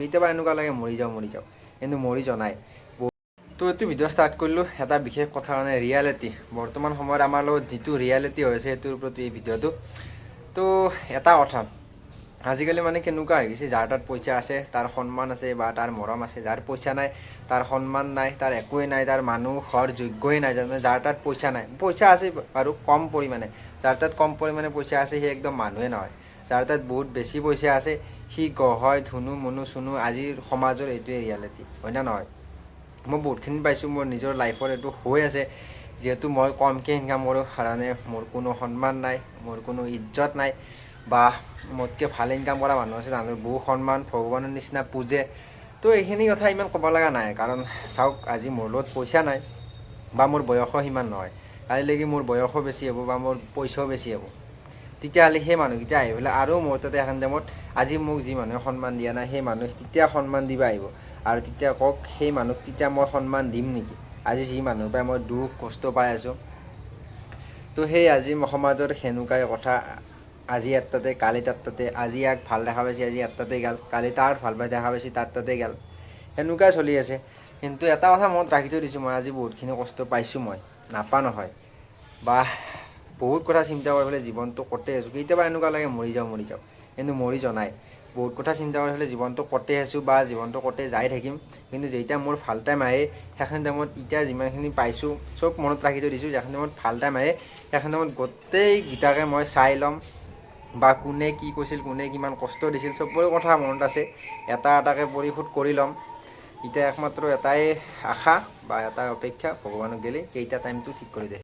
কেতিয়াবা এনেকুৱা লাগে মৰি যাওঁ কিন্তু মৰি যোৱা নাই। তো এইটো ভিডিঅ' ষ্টাৰ্ট কৰিলোঁ এটা বিশেষ কথা মানে ৰিয়েলিটি, বৰ্তমান সময়ত আমাৰ লগত যিটো ৰিয়েলিটি হৈছে সেইটোৰ প্ৰতি এই ভিডিঅ'টো। তো এটা কথা, আজিকালি মানে কেনেকুৱা হৈ গৈছে, যাৰ তাত পইচা আছে তাৰ সন্মান আছে বা তাৰ মৰম আছে, যাৰ পইচা নাই তাৰ সন্মান নাই, তাৰ একোৱেই নাই, তাৰ মানুহ হোৱাৰ যোগ্যই নাই। যাৰ তাত পইচা নাই, পইচা আছে বাৰু কম পৰিমাণে, যাৰ তাত কম পৰিমাণে পইচা আছে সি একদম মানুহে নহয়। যাৰ তাত বহুত বেছি পইচা আছে সি গহয়, ধুনু মনু চুনু। আজিৰ সমাজৰ এইটোৱে ৰিয়েলিটি, হয় না নহয়? মই বহুতখিনি পাইছোঁ, মোৰ নিজৰ লাইফত এইটো হৈ আছে। যিহেতু মই কমকৈ ইনকাম কৰোঁ কাৰণে মোৰ কোনো সন্মান নাই, মোৰ কোনো ইজ্জত নাই, বা মোতকৈ ভাল ইনকাম কৰা মানুহ আছে তাহাঁতৰ বহু সন্মান, ভগৱানৰ নিচিনা পূজে। তো এইখিনি কথা ইমান ক'ব লগা নাই, কাৰণ চাওক আজি মোৰ লগত পইচা নাই বা মোৰ বয়সো সিমান নহয়, কালিলৈকে মোৰ বয়সো বেছি হ'ব বা মোৰ পইচাও বেছি হ'ব, তেতিয়াহ'লে সেই মানুহকেইটা আহি পেলাই আৰু মোৰ তাতে এখন টাইমত আজি মোক যি মানুহে সন্মান দিয়া নাই সেই মানুহে তেতিয়া সন্মান দিব আহিব। আৰু তেতিয়া কওক সেই মানুহক তেতিয়া মই সন্মান দিম নেকি? আজি যি মানুহৰ পৰাই মই দুখ কষ্ট পাই আছোঁ। তো সেই আজি সমাজৰ সেনেকুৱাই কথা, আজি ইয়াৰ তাতে কালি তাৰ তাতে, আজি ইয়াক ভাল দেখা পাইছে আজি ইয়াৰ তাতে গ'ল, কালি তাৰ ভাল পাই দেখা পাইছে তাৰ তাতে গ'ল, সেনেকুৱাই চলি আছে। কিন্তু এটা কথা মনত ৰাখি থৈ দিছোঁ, মই আজি বহুতখিনি কষ্ট পাইছোঁ, মই নাপা নহয়, বা বহুত কথা চিন্তা কৰি পেলাই জীৱনটো কটাই আছোঁ। কেতিয়াবা এনেকুৱা লাগে মৰি যাওঁ কিন্তু মৰি যোৱা নাই। বহুত কথা চিন্তা কৰি পেলাই জীৱনটো কটাই আছোঁ বা জীৱনটো কটাই যাই থাকিম। কিন্তু যেতিয়া মোৰ ভাল টাইম আহে সেইখিনি টাইমত এতিয়া যিমানখিনি পাইছোঁ চব মনত ৰাখি থৈ দিছোঁ। যিখিনি টাইমত ভাল টাইম আহে সেইখিনি টাইমত গোটেইকেইটাকে মই চাই ল'ম, বা কোনে কি কৈছিল, কোনে কিমান কষ্ট দিছিল, চবৰে কথা মনত আছে, এটা এটাকৈ পৰিশোধ কৰি ল'ম। এতিয়া একমাত্ৰ এটাই আশা বা এটাই অপেক্ষা, ভগৱানক গেলি কেইটা টাইমটো ঠিক কৰি দিয়ে।